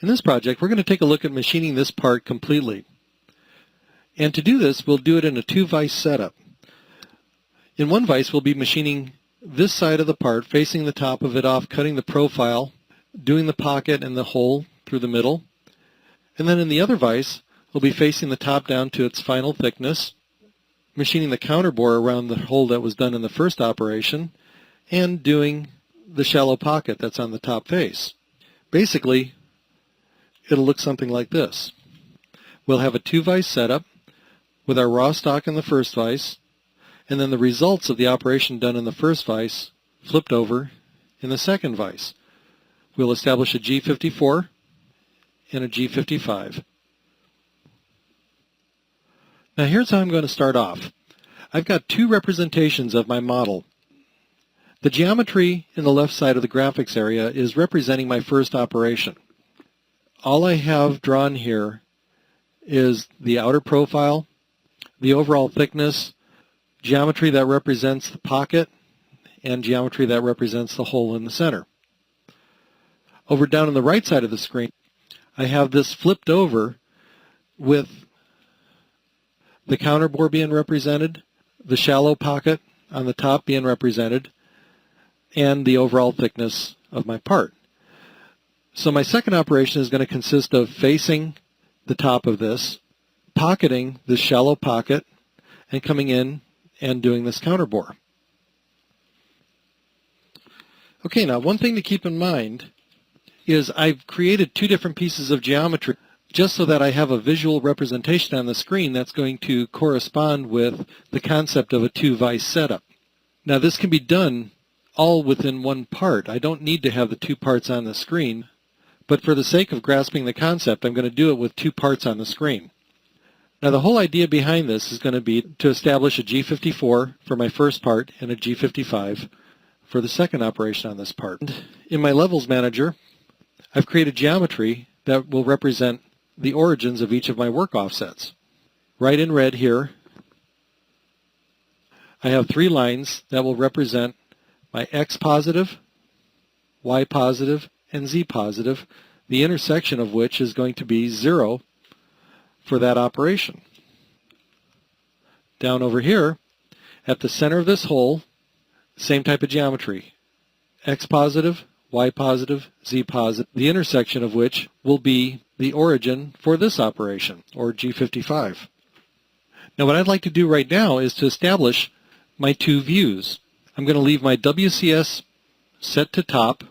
In this project, we're going to take a look at machining this part completely. And to do this, we'll do it in a 2-vise setup. In one vise, we'll be machining this side of the part, facing the top of it off, cutting the profile, doing the pocket and the hole through the middle. And then in the other vise, we'll be facing the top down to its final thickness, machining the counterbore around the hole that was done in the first operation, and doing the shallow pocket that's on the top face. Basically, it'll look something like this. We'll have a 2-vise setup with our raw stock in the first vise, and then the results of the operation done in the first vise flipped over in the second vise. We'll establish a G54 and a G55. Now here's how I'm going to start off. I've got two representations of my model. The geometry in the left side of the graphics area is representing my first operation. All I have drawn here is the outer profile, the overall thickness, geometry that represents the pocket, and geometry that represents the hole in the center. Over down on the right side of the screen, I have this flipped over with the counterbore being represented, the shallow pocket on the top being represented, and the overall thickness of my part. So my second operation is going to consist of facing the top of this, pocketing this shallow pocket, and coming in and doing this counterbore. Okay, now one thing to keep in mind is I've created two different pieces of geometry just so that I have a visual representation on the screen that's going to correspond with the concept of a 2-vise setup. Now this can be done all within one part. I don't need to have the two parts on the screen, but for the sake of grasping the concept, I'm going to do it with two parts on the screen. Now the whole idea behind this is going to be to establish a G54 for my first part and a G55 for the second operation on this part. In my Levels Manager, I've created geometry that will represent the origins of each of my work offsets. Right in red here, I have 3 lines that will represent my X positive, Y positive, and Z positive, the intersection of which is going to be 0 for that operation. Down over here, at the center of this hole, same type of geometry. X positive, Y positive, Z positive, the intersection of which will be the origin for this operation, or G55. Now what I'd like to do right now is to establish my two views. I'm going to leave my WCS set to top.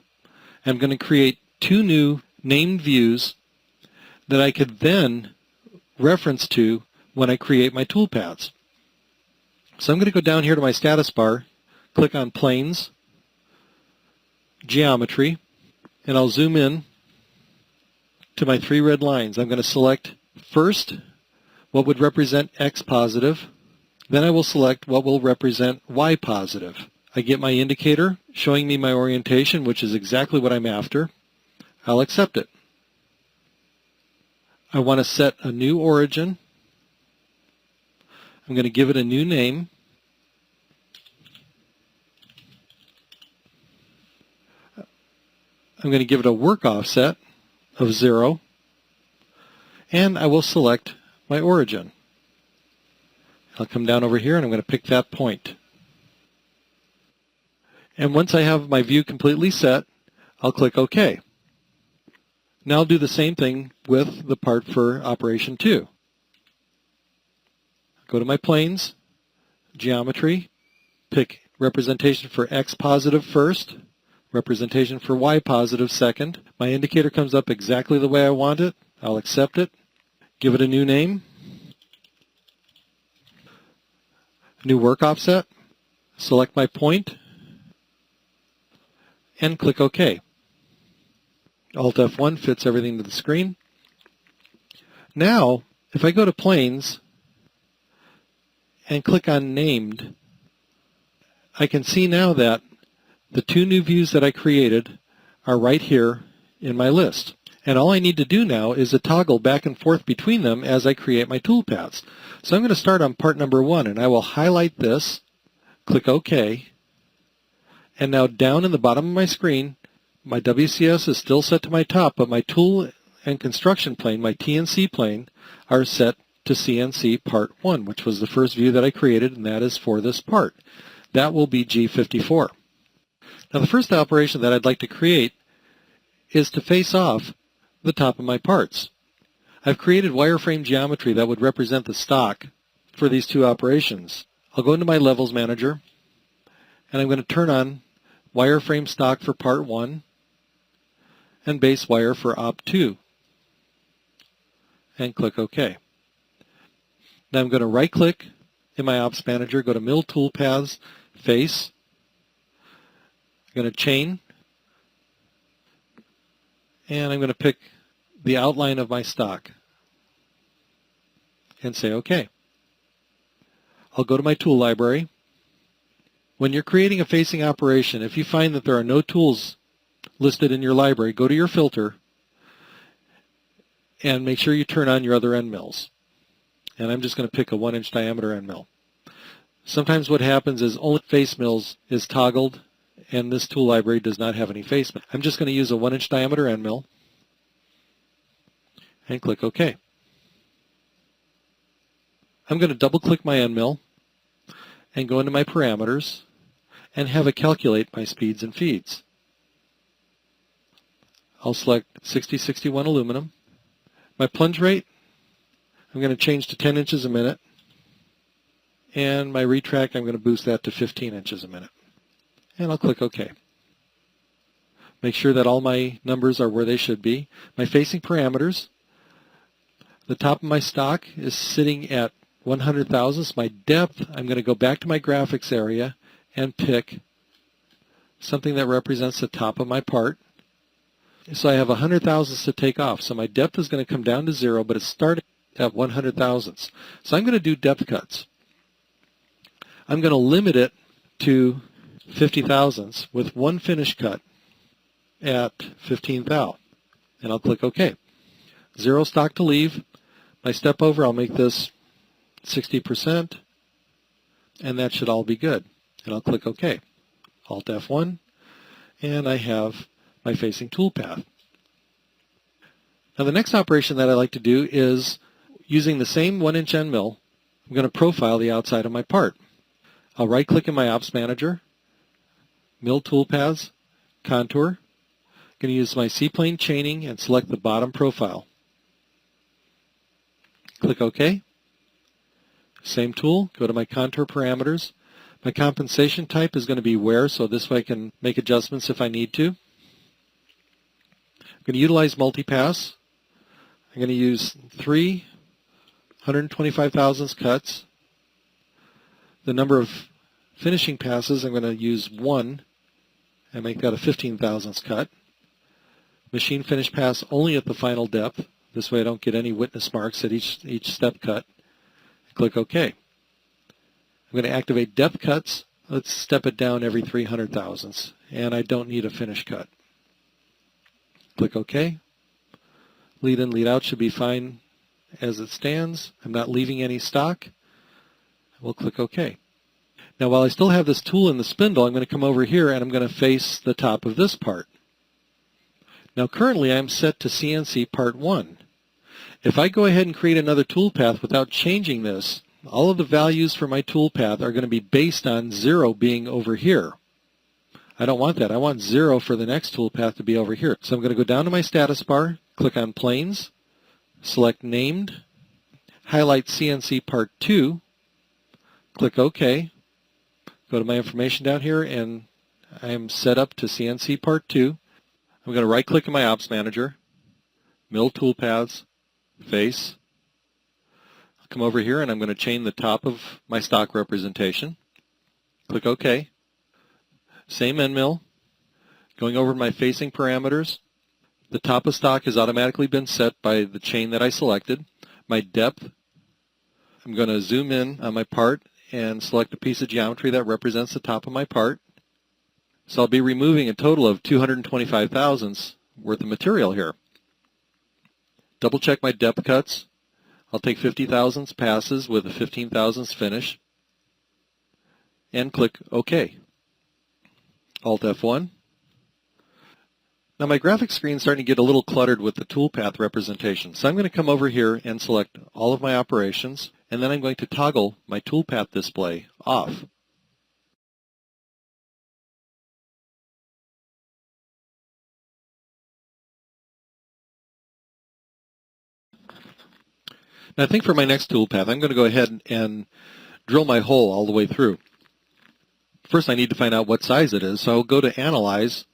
I'm going to create 2 new named views that I could then reference to when I create my toolpaths. So I'm going to go down here to my status bar, click on Planes, Geometry, and I'll zoom in to my 3 red lines. I'm going to select first what would represent X positive, then I will select what will represent Y positive. I get my indicator showing me my orientation, which is exactly what I'm after. I'll accept it. I want to set a new origin. I'm going to give it a new name. I'm going to give it a work offset of 0, and I will select my origin. I'll come down over here and I'm going to pick that point. And once I have my view completely set, I'll click OK. Now I'll do the same thing with the part for operation 2. Go to my planes, geometry, pick representation for X positive first, representation for Y positive second. My indicator comes up exactly the way I want it. I'll accept it, give it a new name, new work offset, select my point, and click OK. Alt F1 fits everything to the screen. Now, if I go to Planes and click on Named, I can see now that the 2 new views that I created are right here in my list. And all I need to do now is to toggle back and forth between them as I create my toolpaths. So I'm going to start on part number 1, and I will highlight this, click OK, and now down in the bottom of my screen, my WCS is still set to my top, but my tool and construction plane, my TNC plane, are set to CNC Part 1, which was the first view that I created, and that is for this part. That will be G54. Now the first operation that I'd like to create is to face off the top of my parts. I've created wireframe geometry that would represent the stock for these two operations. I'll go into my Levels Manager, and I'm going to turn on wireframe stock for Part 1 and base wire for Op 2, and click OK. Now I'm going to right-click in my Ops Manager, go to Mill Toolpaths, Face. I'm going to chain, and I'm going to pick the outline of my stock and say OK. I'll go to my tool library. When you're creating a facing operation, if you find that there are no tools listed in your library, go to your filter and make sure you turn on your other end mills. And I'm just going to pick a 1-inch diameter end mill. Sometimes what happens is only face mills is toggled, and this tool library does not have any face mill. I'm just going to use a 1-inch diameter end mill and click OK. I'm going to double-click my end mill and go into my parameters and have it calculate my speeds and feeds. I'll select 6061 aluminum. My plunge rate, I'm going to change to 10 inches a minute. And my retract, I'm going to boost that to 15 inches a minute. And I'll click OK. Make sure that all my numbers are where they should be. My facing parameters, the top of my stock is sitting at 100 thousandths. My depth, I'm going to go back to my graphics area and pick something that represents the top of my part. So I have 100 thousandths to take off. So my depth is going to come down to 0, but it's starting at 100 thousandths. So I'm going to do depth cuts. I'm going to limit it to 50 thousandths with one finish cut at 15 thou. And I'll click OK. 0 stock to leave. My step over, I'll make this 60%, and that should all be good. And I'll click OK. Alt F1, and I have my facing toolpath. Now the next operation that I like to do is, using the same 1-inch end mill, I'm going to profile the outside of my part. I'll right-click in my Ops Manager, Mill Toolpaths, Contour. I'm going to use my C-plane chaining and select the bottom profile. Click OK. Same tool, go to my contour parameters. My compensation type is going to be wear, so this way I can make adjustments if I need to. I'm going to utilize multipass. I'm going to use 3 125 thousandths cuts. The number of finishing passes, I'm going to use 1 and make that a 15 thousandths cut. Machine finish pass only at the final depth. This way I don't get any witness marks at each step cut. Click OK. I'm going to activate depth cuts. Let's step it down every 300 thousandths. And I don't need a finish cut. Click OK. Lead in, lead out should be fine as it stands. I'm not leaving any stock. We'll click OK. Now while I still have this tool in the spindle, I'm going to come over here and I'm going to face the top of this part. Now currently I'm set to CNC Part 1. If I go ahead and create another toolpath without changing this, all of the values for my toolpath are going to be based on 0 being over here. I don't want that. I want 0 for the next toolpath to be over here. So I'm going to go down to my status bar, click on Planes, select Named, highlight CNC Part 2, click OK, go to my information down here, and I am set up to CNC Part 2. I'm going to right-click in my Ops Manager, Mill Toolpaths, Face. I'll come over here and I'm going to chain the top of my stock representation. Click OK. Same end mill. Going over my facing parameters. The top of stock has automatically been set by the chain that I selected. My depth, I'm going to zoom in on my part and select a piece of geometry that represents the top of my part. So I'll be removing a total of 225 thousandths worth of material here. Double check my depth cuts. I'll take 50 thousandths passes with a 15 thousandths finish and click OK. Alt F1. Now my graphics screen is starting to get a little cluttered with the toolpath representation. So I'm going to come over here and select all of my operations, and then I'm going to toggle my toolpath display off. Now I think for my next toolpath, I'm going to go ahead and drill my hole all the way through. First I need to find out what size it is, so I'll go to Analyze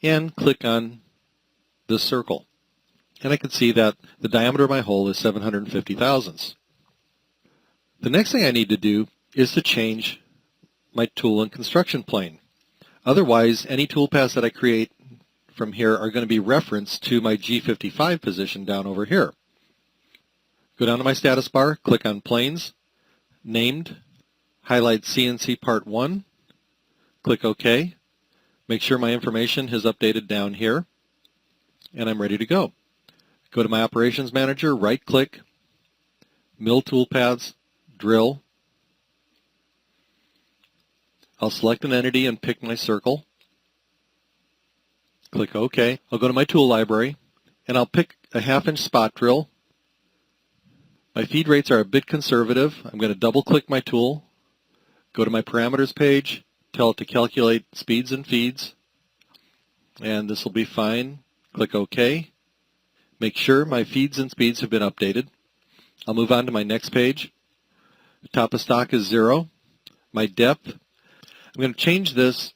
and click on this circle. And I can see that the diameter of my hole is 750 thousandths. The next thing I need to do is to change my tool and construction plane. Otherwise, any toolpaths that I create from here are going to be referenced to my G55 position down over here. Go down to my status bar, click on Planes, Named, highlight CNC Part 1, click OK. Make sure my information is updated down here, and I'm ready to go. Go to my Operations Manager, right-click, Mill Toolpaths, Drill. I'll select an entity and pick my circle. Click OK. I'll go to my tool library, and I'll pick a 1/2-inch spot drill. My feed rates are a bit conservative. I'm going to double-click my tool, go to my parameters page, tell it to calculate speeds and feeds, and this will be fine. Click OK. Make sure my feeds and speeds have been updated. I'll move on to my next page. Top of stock is 0. My depth, I'm going to change this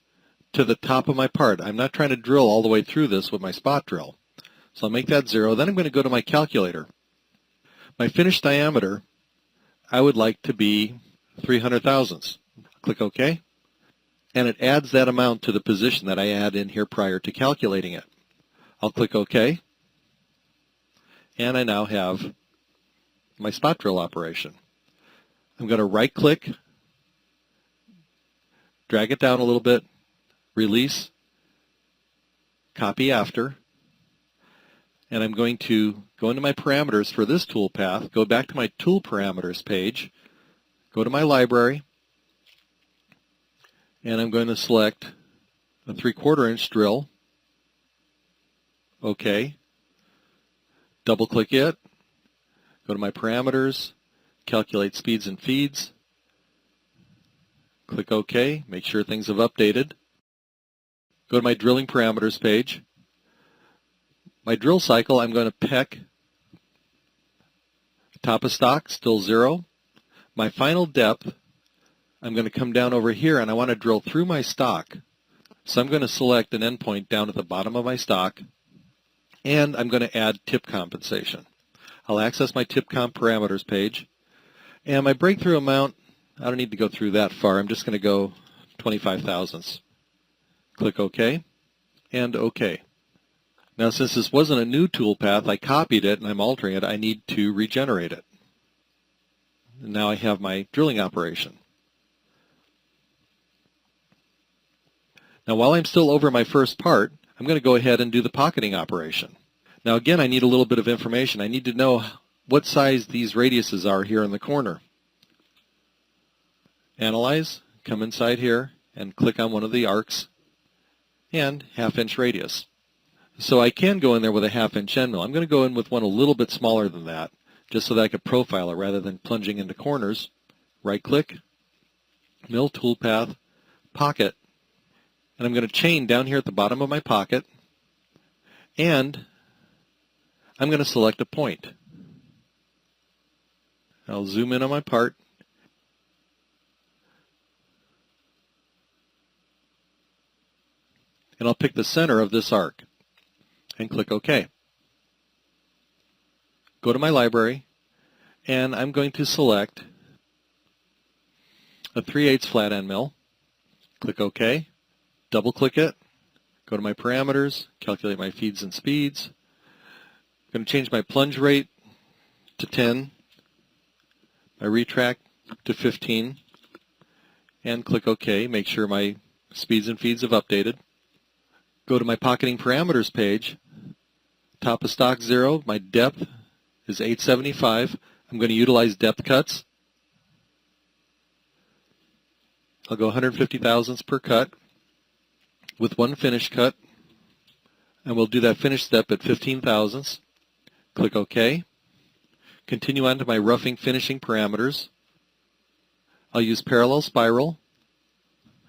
to the top of my part. I'm not trying to drill all the way through this with my spot drill. So I'll make that 0. Then I'm going to go to my calculator. My finished diameter, I would like to be 300 thousandths. Click OK. And it adds that amount to the position that I add in here prior to calculating it. I'll click OK. And I now have my spot drill operation. I'm going to right-click, drag it down a little bit, release, copy after, and I'm going to go into my parameters for this tool path, go back to my tool parameters page, go to my library, and I'm going to select a 3/4 inch drill. OK. Double-click it, go to my parameters, calculate speeds and feeds, click OK, make sure things have updated. Go to my drilling parameters page. My drill cycle, I'm going to pick top of stock, still 0. My final depth, I'm going to come down over here and I want to drill through my stock. So I'm going to select an endpoint down at the bottom of my stock, and I'm going to add tip compensation. I'll access my tip comp parameters page, and my breakthrough amount, I don't need to go through that far. I'm just going to go 25 thousandths. Click OK, and OK. Now since this wasn't a new toolpath, I copied it and I'm altering it, I need to regenerate it. And now I have my drilling operation. Now while I'm still over my first part, I'm going to go ahead and do the pocketing operation. Now again, I need a little bit of information. I need to know what size these radiuses are here in the corner. Analyze, come inside here, and click on one of the arcs, and 1/2 inch radius. So I can go in there with a 1/2 inch end mill. I'm going to go in with one a little bit smaller than that, just so that I could profile it rather than plunging into corners. Right-click, Mill Toolpath, Pocket, and I'm going to chain down here at the bottom of my pocket, and I'm going to select a point. I'll zoom in on my part, and I'll pick the center of this arc and click OK. Go to my library, and I'm going to select a 3/8 flat end mill. Click OK. Double click it. Go to my parameters, calculate my feeds and speeds. I'm going to change my plunge rate to 10, my retract to 15, and click OK. Make sure my speeds and feeds have updated. Go to my pocketing parameters page. Top of stock 0. My depth is 875. I'm going to utilize depth cuts. I'll go 150 thousandths per cut with one finish cut. and we'll do that finish step at 15 thousandths. Click OK. Continue on to my roughing finishing parameters. I'll use parallel spiral.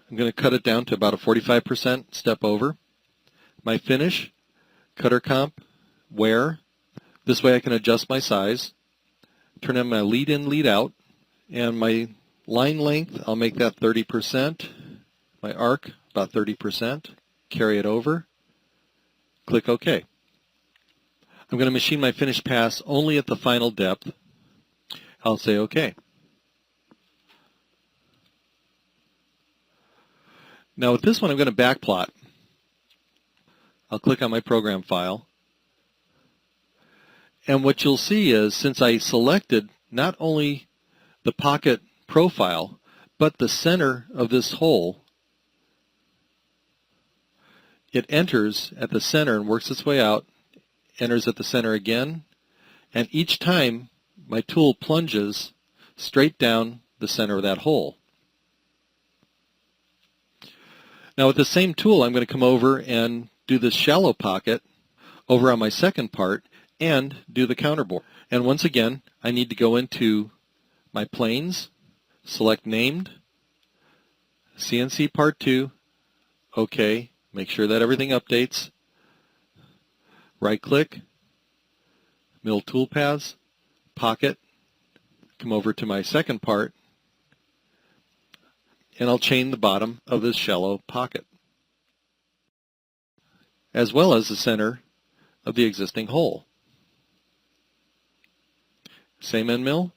I'm going to cut it down to about a 45% step over. My finish, cutter comp, wear. This way I can adjust my size. Turn on my lead in, lead out, and my line length, I'll make that 30%. My arc, about 30%. Carry it over. Click OK. I'm going to machine my finish pass only at the final depth. I'll say OK. Now with this one I'm going to backplot. I'll click on my program file. And what you'll see is, since I selected not only the pocket profile, but the center of this hole, it enters at the center and works its way out, enters at the center again, and each time my tool plunges straight down the center of that hole. Now with the same tool I'm going to come over and do this shallow pocket over on my second part and do the counterbore. And once again, I need to go into my planes, select named, CNC part 2, OK, make sure that everything updates, right click, mill toolpaths, pocket, come over to my second part, and I'll chain the bottom of this shallow pocket, as well as the center of the existing hole. Same end mill,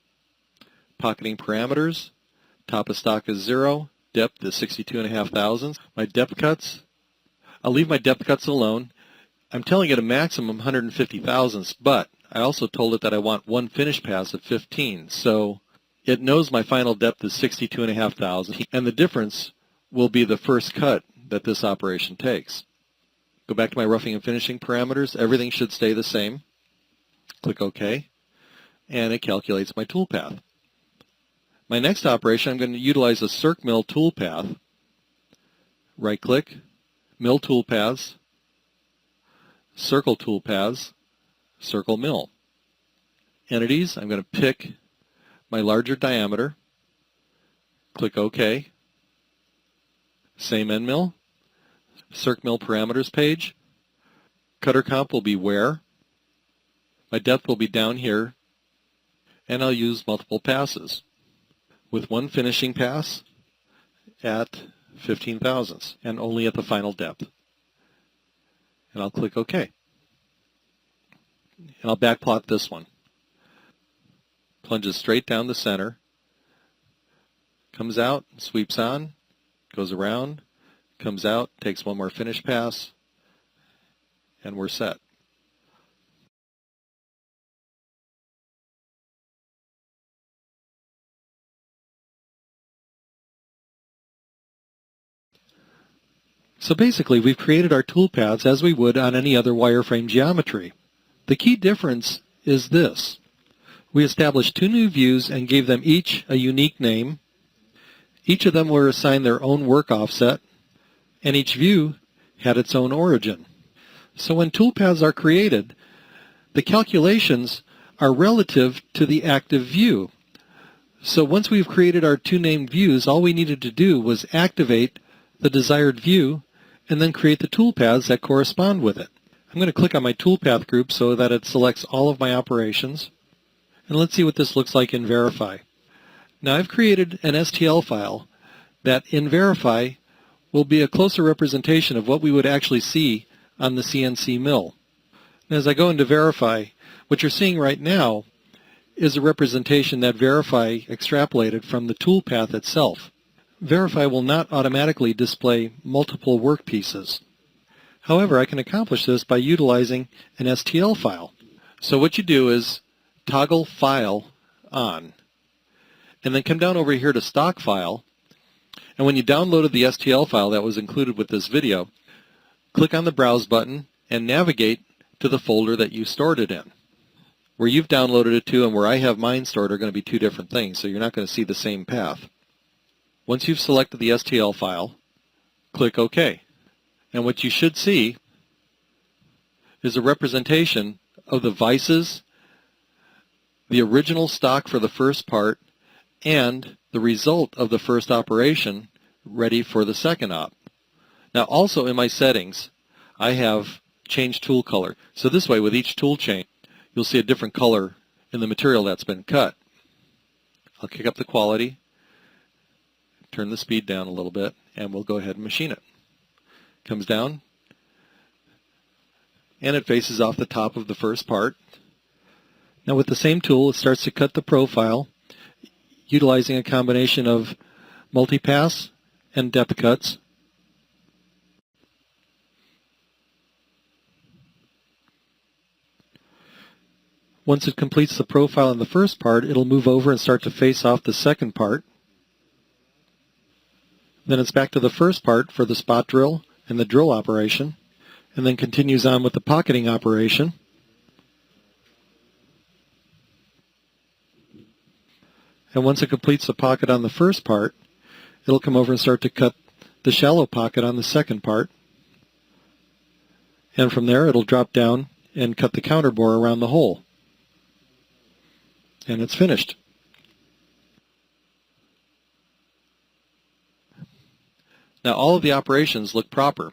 pocketing parameters, top of stock is 0, depth is 62.5 thousandths. My depth cuts, I'll leave my depth cuts alone. I'm telling it a maximum 150 thousandths, but I also told it that I want one finish pass of 15, so it knows my final depth is 62.5 thousandths, and the difference will be the first cut that this operation takes. Go back to my roughing and finishing parameters. Everything should stay the same. Click OK, and it calculates my toolpath. My next operation, I'm going to utilize a circ mill toolpath. Right click, mill toolpaths, circle toolpaths, circle mill. Entities, I'm going to pick my larger diameter, click OK, same end mill, circ mill parameters page, cutter comp will be where, my depth will be down here, and I'll use multiple passes with one finishing pass at 15 thousandths and only at the final depth. And I'll click OK. And I'll backplot this one. Plunges straight down the center, comes out, sweeps on, goes around, comes out, takes one more finish pass, and we're set. So basically, we've created our toolpaths as we would on any other wireframe geometry. The key difference is this. We established two new views and gave them each a unique name. Each of them were assigned their own work offset, and each view had its own origin. So when toolpaths are created, the calculations are relative to the active view. So once we've created our two named views, all we needed to do was activate the desired view and then create the toolpaths that correspond with it. I'm going to click on my toolpath group so that it selects all of my operations. And let's see what this looks like in Verify. Now I've created an STL file that in Verify will be a closer representation of what we would actually see on the CNC mill. And as I go into Verify, what you're seeing right now is a representation that Verify extrapolated from the toolpath itself. Verify will not automatically display multiple work pieces. However, I can accomplish this by utilizing an STL file. So what you do is toggle File on, and then come down over here to Stock File, and when you downloaded the STL file that was included with this video, click on the Browse button and navigate to the folder that you stored it in. Where you've downloaded it to and where I have mine stored are going to be two different things, so you're not going to see the same path. Once you've selected the STL file, click OK. And what you should see is a representation of the vices, the original stock for the first part, and the result of the first operation ready for the second op. Now also in my settings, I have changed tool color. So this way with each tool chain, you'll see a different color in the material that's been cut. I'll kick up the quality, turn the speed down a little bit, and we'll go ahead and machine it. Comes down, and it faces off the top of the first part. Now with the same tool, it starts to cut the profile, utilizing a combination of multipass and depth cuts. Once it completes the profile in the first part, it'll move over and start to face off the second part. Then it's back to the first part for the spot drill and the drill operation, and then continues on with the pocketing operation. And once it completes the pocket on the first part, it'll come over and start to cut the shallow pocket on the second part. And from there, it'll drop down and cut the counterbore around the hole. And it's finished. Now all of the operations look proper.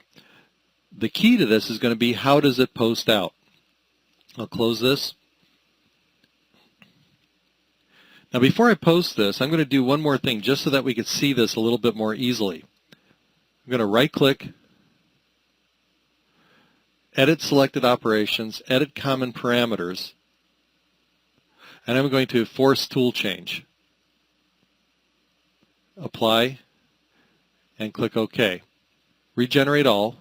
The key to this is going to be how does it post out. I'll close this. Now before I post this, I'm going to do one more thing just so that we can see this a little bit more easily. I'm going to right click, edit selected operations, edit common parameters, and I'm going to force tool change. Apply, and click OK. Regenerate all.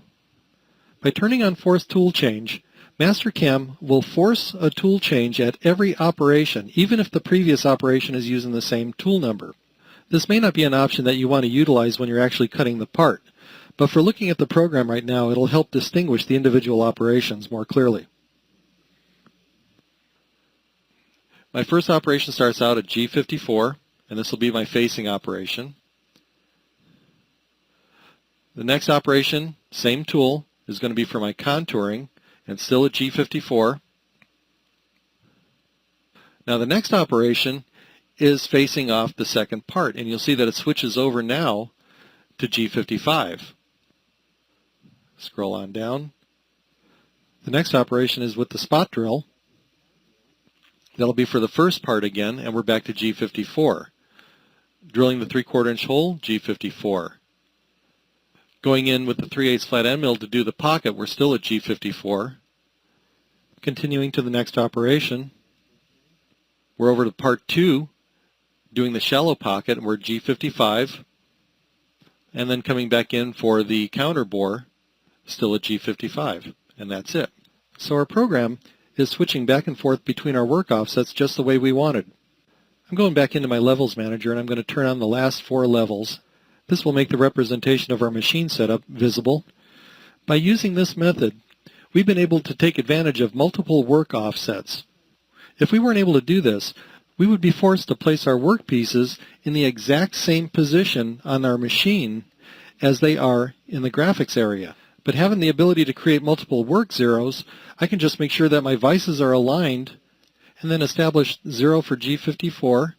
By turning on Force Tool Change, Mastercam will force a tool change at every operation, even if the previous operation is using the same tool number. This may not be an option that you want to utilize when you're actually cutting the part, but for looking at the program right now, it'll help distinguish the individual operations more clearly. My first operation starts out at G54, and this will be my facing operation. The next operation, same tool, is going to be for my contouring, and still at G54. Now the next operation is facing off the second part, and you'll see that it switches over now to G55. Scroll on down. The next operation is with the spot drill. That'll be for the first part again, and we're back to G54. Drilling the 3/4 inch hole, G54. Going in with the 3/8 flat end mill to do the pocket, we're still at G54. Continuing to the next operation, we're over to part 2, doing the shallow pocket, and we're at G55. And then coming back in for the counter bore, still at G55. And that's it. So our program is switching back and forth between our work offsets just the way we wanted. I'm going back into my Levels Manager, and I'm going to turn on the last 4 levels. This will make the representation of our machine setup visible. By using this method, we've been able to take advantage of multiple work offsets. If we weren't able to do this, we would be forced to place our workpieces in the exact same position on our machine as they are in the graphics area. But having the ability to create multiple work zeros, I can just make sure that my vices are aligned and then establish 0 for G54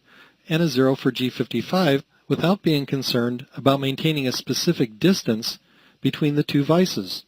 and a 0 for G55 without being concerned about maintaining a specific distance between the two vices.